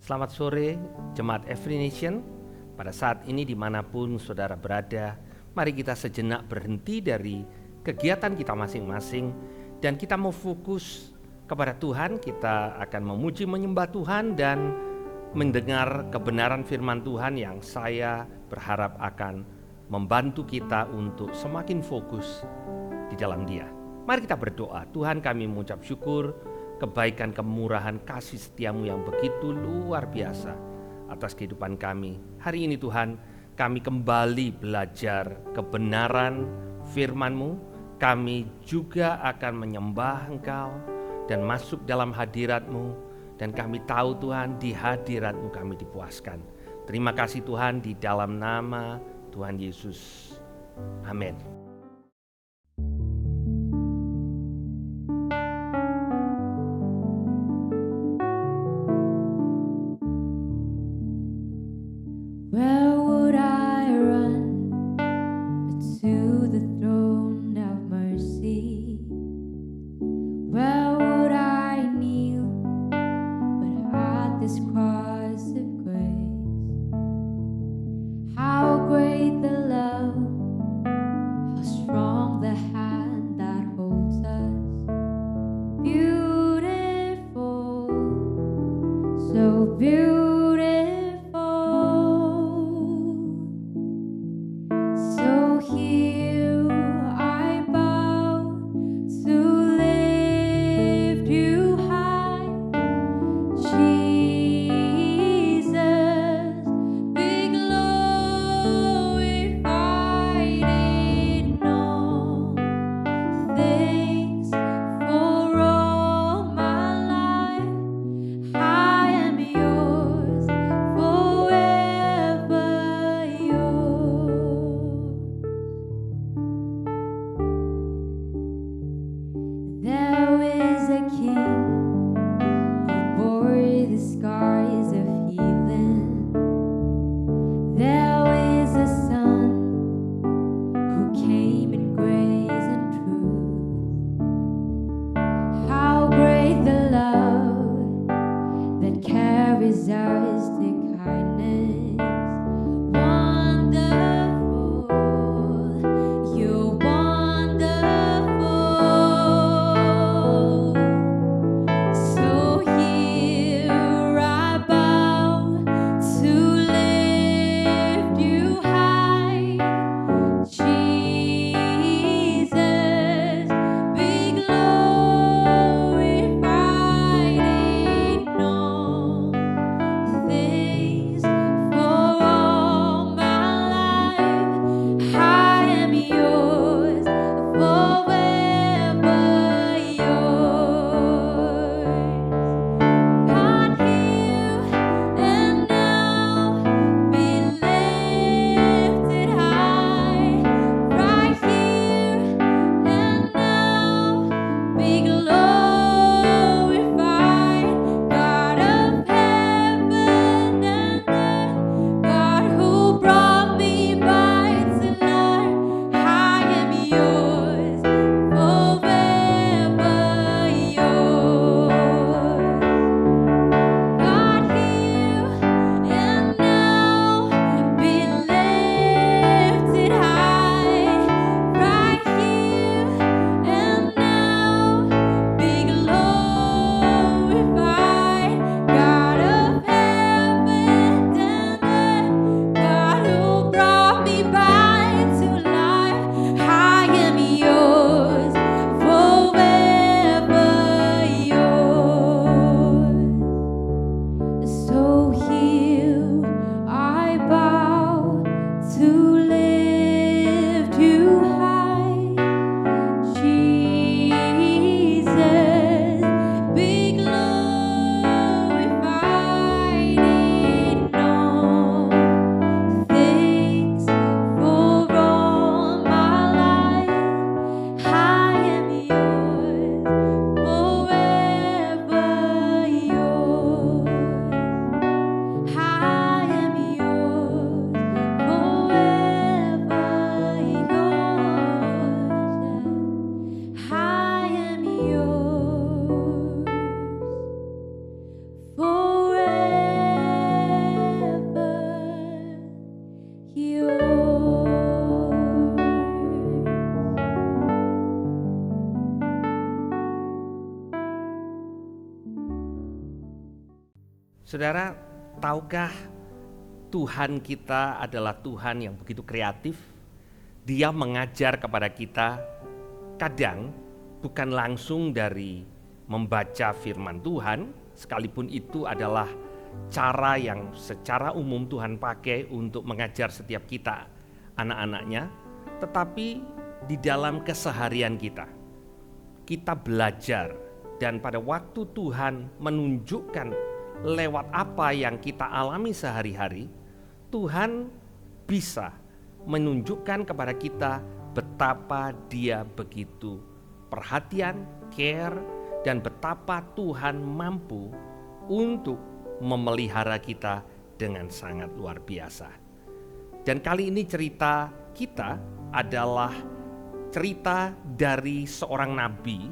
Selamat sore, Jemaat Every Nation. Pada saat ini dimanapun saudara berada, mari kita sejenak berhenti dari kegiatan kita masing-masing dan kita mau fokus kepada Tuhan. Kita akan memuji menyembah Tuhan dan mendengar kebenaran firman Tuhan yang saya berharap akan membantu kita untuk semakin fokus di dalam Dia. Mari kita berdoa. Tuhan, kami mengucap syukur kebaikan, kemurahan, kasih setiamu yang begitu luar biasa atas kehidupan kami. Hari ini Tuhan, kami kembali belajar kebenaran firman-Mu. Kami juga akan menyembah Engkau dan masuk dalam hadirat-Mu. Dan kami tahu Tuhan, di hadirat-Mu kami dipuaskan. Terima kasih Tuhan, di dalam nama Tuhan Yesus. Amin. Where would I run but to the throne of mercy? Where would I kneel but at this cross of grace? How great the love, how strong the hand that holds us. Beautiful, so beautiful. Saudara, tahukah Tuhan kita adalah Tuhan yang begitu kreatif? Dia mengajar kepada kita kadang bukan langsung dari membaca firman Tuhan, sekalipun itu adalah cara yang secara umum Tuhan pakai untuk mengajar setiap kita, anak-anaknya, tetapi di dalam keseharian kita belajar, dan pada waktu Tuhan menunjukkan lewat apa yang kita alami sehari-hari, Tuhan bisa menunjukkan kepada kita betapa Dia begitu perhatian, care, dan betapa Tuhan mampu untuk memelihara kita dengan sangat luar biasa. Dan kali ini cerita kita adalah cerita dari seorang nabi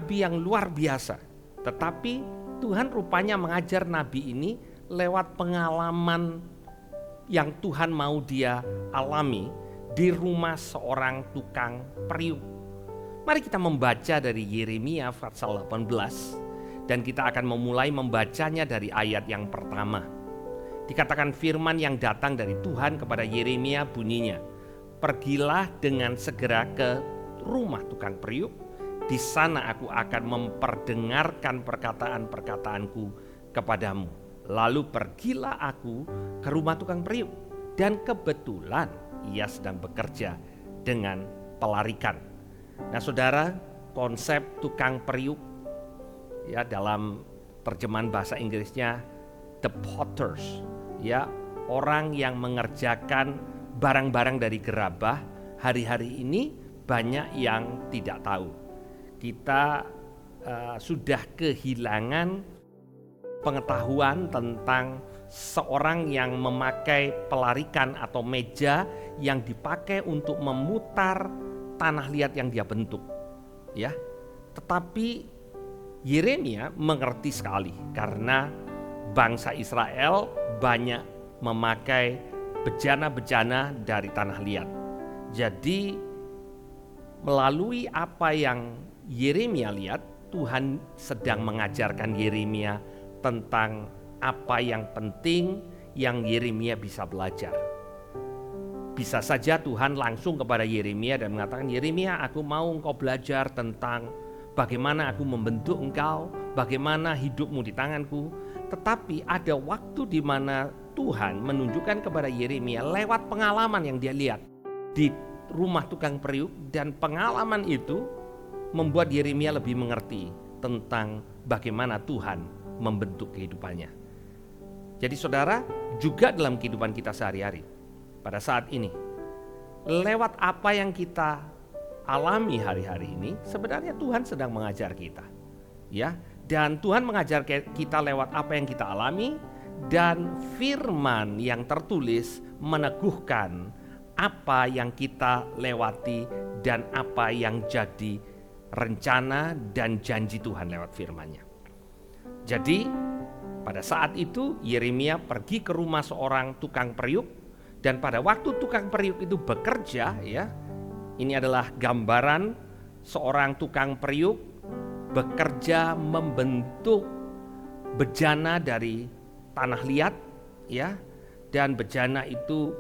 yang luar biasa. Tetapi Tuhan rupanya mengajar nabi ini lewat pengalaman yang Tuhan mau dia alami di rumah seorang tukang periuk. Mari kita membaca dari Yeremia pasal 18 dan kita akan memulai membacanya dari ayat yang pertama. Dikatakan firman yang datang dari Tuhan kepada Yeremia bunyinya, "Pergilah dengan segera ke rumah tukang periuk, di sana aku akan memperdengarkan perkataan-perkataanku kepadamu. Lalu pergilah aku ke rumah tukang periuk, dan kebetulan ia sedang bekerja dengan pelarikan." Nah saudara, konsep tukang periuk ya dalam terjemahan bahasa Inggrisnya the potters, ya orang yang mengerjakan barang-barang dari gerabah. Hari-hari ini banyak yang tidak tahu. Kita sudah kehilangan pengetahuan tentang seorang yang memakai pelarikan atau meja yang dipakai untuk memutar tanah liat yang dia bentuk, ya. Tetapi Yeremia mengerti sekali karena bangsa Israel banyak memakai bejana-bejana dari tanah liat. Jadi melalui apa yang Yeremia lihat, Tuhan sedang mengajarkan Yeremia tentang apa yang penting yang Yeremia bisa belajar. Bisa saja Tuhan langsung kepada Yeremia dan mengatakan, "Yeremia, aku mau engkau belajar tentang bagaimana aku membentuk engkau, bagaimana hidupmu di tanganku." Tetapi ada waktu di mana Tuhan menunjukkan kepada Yeremia lewat pengalaman yang dia lihat di rumah tukang periuk, dan pengalaman itu membuat Yeremia lebih mengerti tentang bagaimana Tuhan membentuk kehidupannya. Jadi saudara, juga dalam kehidupan kita sehari-hari, pada saat ini, lewat apa yang kita alami hari-hari ini, sebenarnya Tuhan sedang mengajar kita, ya. Dan Tuhan mengajar kita lewat apa yang kita alami, dan firman yang tertulis meneguhkan apa yang kita lewati dan apa yang jadi rencana dan janji Tuhan lewat firman-Nya. Jadi pada saat itu Yeremia pergi ke rumah seorang tukang periuk, dan pada waktu tukang periuk itu bekerja, ya, ini adalah gambaran seorang tukang periuk bekerja membentuk bejana dari tanah liat, ya, dan bejana itu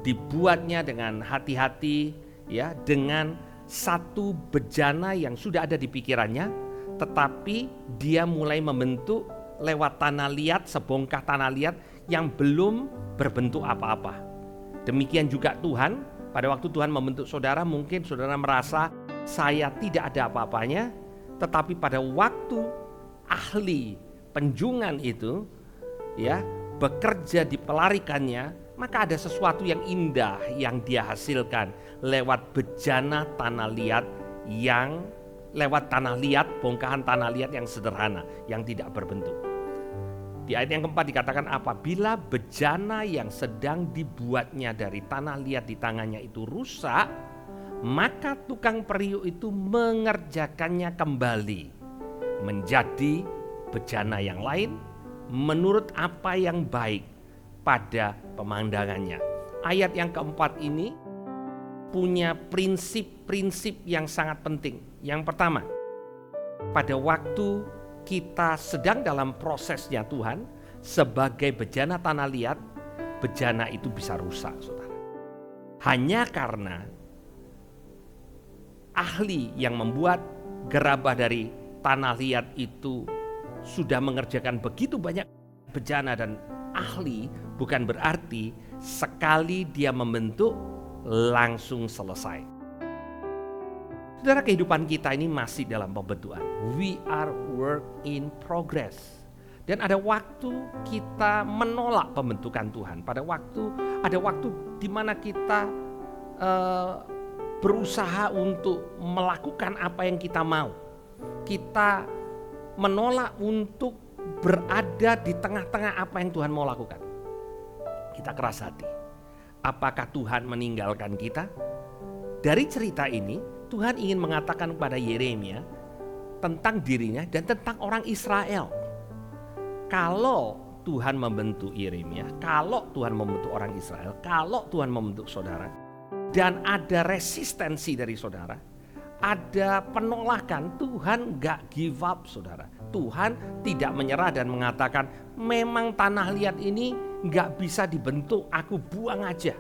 dibuatnya dengan hati-hati, ya, dengan satu bejana yang sudah ada di pikirannya, tetapi dia mulai membentuk lewat tanah liat, sebongkah tanah liat yang belum berbentuk apa-apa. Demikian juga Tuhan, pada waktu Tuhan membentuk saudara, mungkin saudara merasa saya tidak ada apa-apanya, tetapi pada waktu ahli penjungan itu, ya, bekerja di pelarikannya, maka ada sesuatu yang indah yang dia hasilkan lewat bejana tanah liat yang lewat tanah liat, bongkahan tanah liat yang sederhana, yang tidak berbentuk. Di ayat yang keempat dikatakan, apabila bejana yang sedang dibuatnya dari tanah liat di tangannya itu rusak, maka tukang periuk itu mengerjakannya kembali menjadi bejana yang lain menurut apa yang baik pada pemandangannya. Ayat yang keempat ini punya prinsip-prinsip yang sangat penting. Yang pertama, pada waktu kita sedang dalam prosesnya Tuhan, sebagai bejana tanah liat, bejana itu bisa rusak, saudara. Hanya karena ahli yang membuat gerabah dari tanah liat itu sudah mengerjakan begitu banyak bejana dan ahli, bukan berarti sekali dia membentuk langsung selesai. Saudara, kehidupan kita ini masih dalam pembentukan. We are work in progress. Dan ada waktu kita menolak pembentukan Tuhan. Ada waktu di mana kita berusaha untuk melakukan apa yang kita mau. Kita menolak untuk berada di tengah-tengah apa yang Tuhan mau lakukan. Kita keras hati. Apakah Tuhan meninggalkan kita? Dari cerita ini, Tuhan ingin mengatakan kepada Yeremia tentang dirinya dan tentang orang Israel. Kalau Tuhan membentuk Yeremia, kalau Tuhan membentuk orang Israel, kalau Tuhan membentuk saudara, dan ada resistensi dari saudara, ada penolakan, Tuhan gak give up, saudara. Tuhan tidak menyerah dan mengatakan, memang tanah liat ini gak bisa dibentuk, aku buang aja.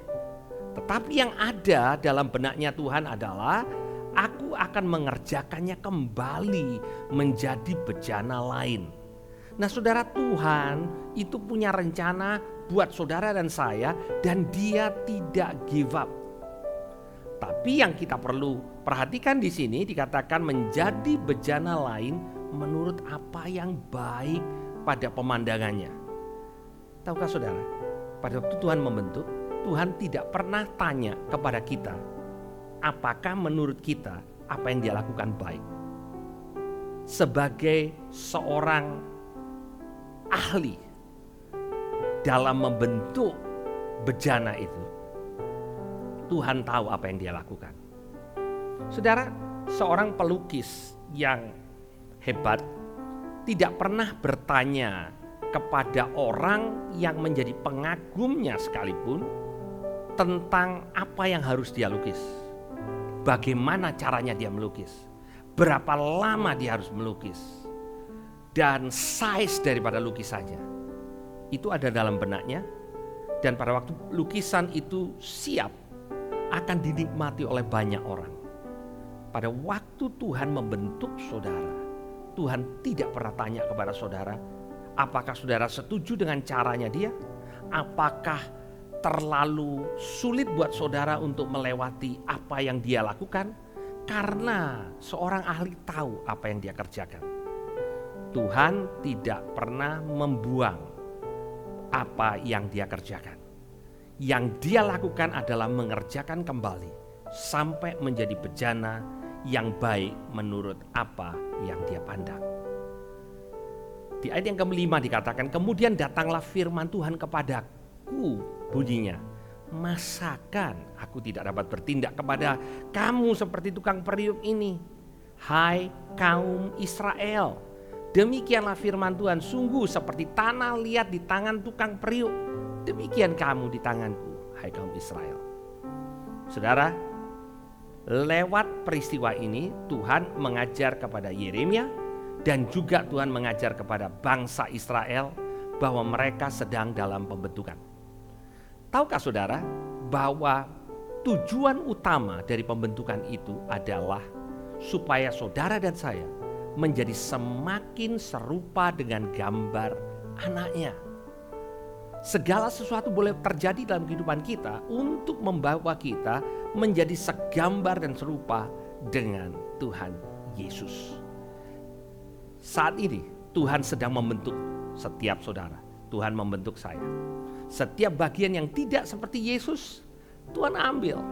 Tetapi yang ada dalam benaknya Tuhan adalah, aku akan mengerjakannya kembali menjadi bejana lain. Nah saudara, Tuhan itu punya rencana buat saudara dan saya, dan dia tidak give up. Tapi yang kita perlu perhatikan di sini dikatakan menjadi bejana lain menurut apa yang baik pada pemandangannya. Tahukah saudara, pada waktu Tuhan membentuk, Tuhan tidak pernah tanya kepada kita, apakah menurut kita apa yang dia lakukan baik. Sebagai seorang ahli dalam membentuk bejana itu, Tuhan tahu apa yang dia lakukan. Saudara, seorang pelukis yang hebat tidak pernah bertanya kepada orang yang menjadi pengagumnya sekalipun tentang apa yang harus dia lukis. Bagaimana caranya dia melukis, berapa lama dia harus melukis, dan size daripada lukisannya. Itu ada dalam benaknya, dan pada waktu lukisan itu siap, akan dinikmati oleh banyak orang. Pada waktu Tuhan membentuk saudara, Tuhan tidak pernah tanya kepada saudara, apakah saudara setuju dengan caranya dia? Apakah terlalu sulit buat saudara untuk melewati apa yang dia lakukan? Karena seorang ahli tahu apa yang dia kerjakan. Tuhan tidak pernah membuang apa yang dia kerjakan. Yang dia lakukan adalah mengerjakan kembali sampai menjadi bejana yang baik menurut apa yang dia pandang. Di ayat yang ke-5 dikatakan, kemudian datanglah firman Tuhan kepadaku, bunyinya, masakan aku tidak dapat bertindak kepada kamu seperti tukang periuk ini, hai kaum Israel. Demikianlah firman Tuhan, sungguh seperti tanah liat di tangan tukang periuk, demikian kamu di tanganku, hai kaum Israel. Saudara, lewat peristiwa ini Tuhan mengajar kepada Yeremia dan juga Tuhan mengajar kepada bangsa Israel bahwa mereka sedang dalam pembentukan. Tahukah saudara bahwa tujuan utama dari pembentukan itu adalah supaya saudara dan saya menjadi semakin serupa dengan gambar anaknya. Segala sesuatu boleh terjadi dalam kehidupan kita untuk membawa kita menjadi segambar dan serupa dengan Tuhan Yesus. Saat ini Tuhan sedang membentuk setiap saudara. Tuhan membentuk saya. Setiap bagian yang tidak seperti Yesus, Tuhan ambil.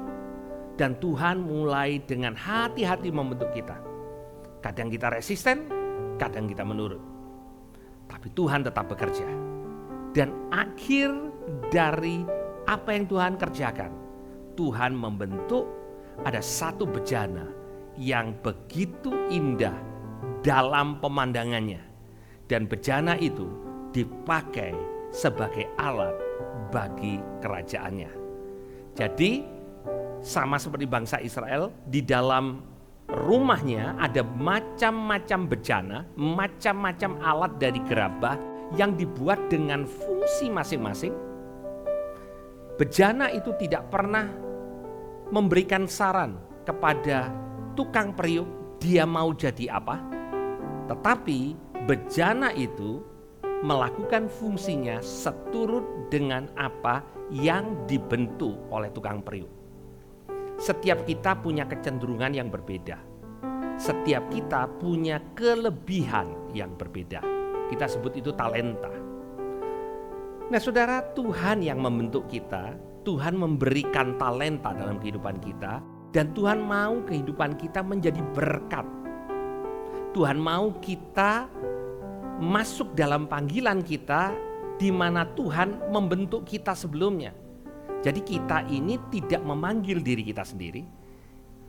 Dan Tuhan mulai dengan hati-hati membentuk kita. Kadang kita resisten, kadang kita menurut. Tapi Tuhan tetap bekerja. Dan akhir dari apa yang Tuhan kerjakan, Tuhan membentuk ada satu bejana yang begitu indah dalam pemandangannya. Dan bejana itu dipakai sebagai alat bagi kerajaannya. Jadi sama seperti bangsa Israel, di dalam rumahnya ada macam-macam bejana, macam-macam alat dari gerabah yang dibuat dengan fungsi masing-masing. Bejana itu tidak pernah memberikan saran kepada tukang periuk dia mau jadi apa, tetapi bejana itu melakukan fungsinya seturut dengan apa yang dibentuk oleh tukang periuk. Setiap kita punya kecenderungan yang berbeda. Setiap kita punya kelebihan yang berbeda. Kita sebut itu talenta. Nah saudara, Tuhan yang membentuk kita, Tuhan memberikan talenta dalam kehidupan kita, dan Tuhan mau kehidupan kita menjadi berkat. Tuhan mau kita masuk dalam panggilan kita di mana Tuhan membentuk kita sebelumnya. Jadi kita ini tidak memanggil diri kita sendiri.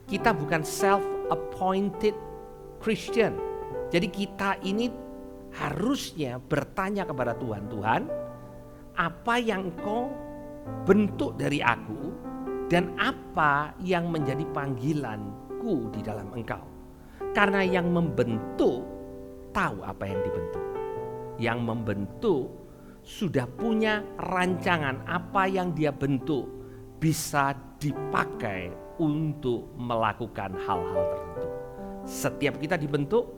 Kita bukan self-appointed Christian. Jadi kita ini harusnya bertanya kepada Tuhan, Tuhan, apa yang Engkau bentuk dari aku dan apa yang menjadi panggilanku di dalam Engkau. Karena yang membentuk tahu apa yang dibentuk. Yang membentuk sudah punya rancangan apa yang dia bentuk bisa dipakai untuk melakukan hal-hal tertentu. Setiap kita dibentuk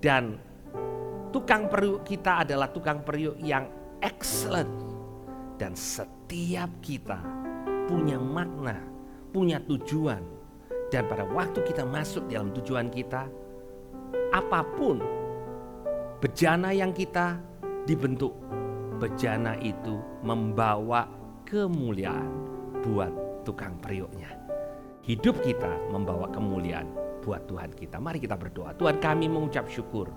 dan tukang periuk kita adalah tukang periuk yang excellent. Dan setiap kita punya makna, punya tujuan. Dan pada waktu kita masuk dalam tujuan kita, apapun bejana yang kita dibentuk, bejana itu membawa kemuliaan buat tukang periuknya. Hidup kita membawa kemuliaan buat Tuhan kita. Mari kita berdoa. Tuhan, kami mengucap syukur.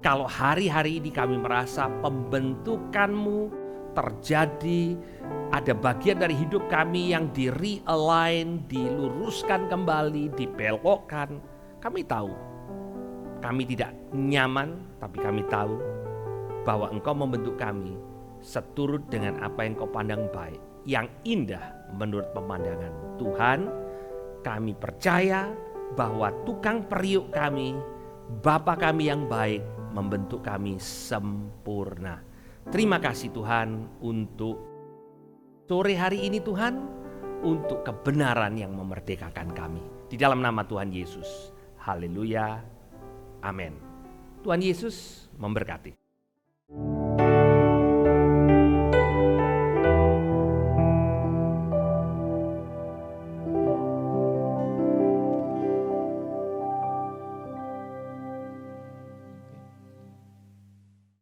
Kalau hari-hari ini kami merasa pembentukan-Mu terjadi, ada bagian dari hidup kami yang di-realign, diluruskan kembali, dibelokkan. Kami tahu, kami tidak nyaman, tapi kami tahu bahwa Engkau membentuk kami seturut dengan apa yang Kau pandang baik, yang indah menurut pemandangan Tuhan. Kami percaya bahwa tukang periuk kami, Bapa kami yang baik, membentuk kami sempurna. Terima kasih Tuhan untuk sore hari ini Tuhan, untuk kebenaran yang memerdekakan kami. Di dalam nama Tuhan Yesus. Haleluya. Amin. Tuhan Yesus memberkati.